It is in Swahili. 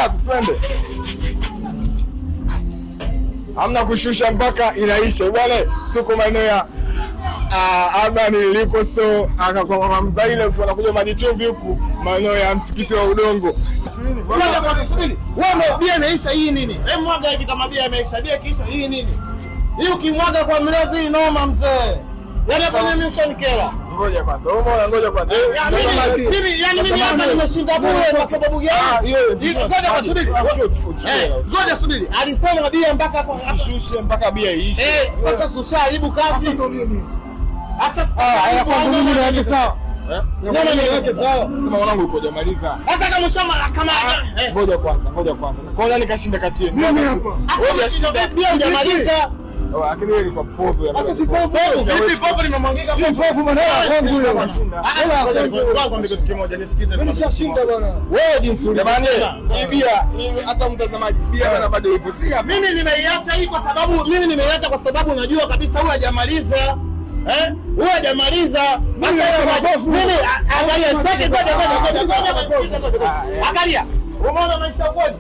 tatu twende. Hamna kushusha mpaka inaisha. Bwana tuko maeneo ya Urban Liquor Store kwa Mama Mzaile anakuja maji chumvi huku maeneo ya msikiti wa Udongo. Wewe bia inaisha hii nini? Hebu mwaga hivi kama bia imeisha. Bia kisha hii nini? Hii ukimwaga kwa mlevi noma mzee. Yaani kwenye mimi ushanikela. Ngoja kwanza. Wewe ngoja kwanza. Mimi hapa nimeshinda bure kwa sababu gani? Ngoja subiri. Alisema bia mpaka hapo usishushe mpaka bia iishe. Sasa ushaharibu kazi. Sasa mimi niweke sawa. Nani niweke sawa? Sema mwanangu uko hujamaliza. Sasa kama ushama kama ngoja kwanza. Kwa nani kashinda kati yenu? Mimi hapa. Wewe unashinda bia hujamaliza. Lakini wewe kwa povu ya. Sasa si povu. Vipi povu nimemwangika kwa povu bwana wangu huyo bwana. Ngoja kitu kimoja nisikize. Mimi nishashinda bwana. Wewe jinsi jamani. Hii bia hata mtazamaji bia bwana bado ipo. Si mimi nimeiacha hii kwa sababu unajua kabisa huyu hajamaliza. Huyu hajamaliza. Mimi angalia sasa ngoja. Angalia. Umeona maisha kweli?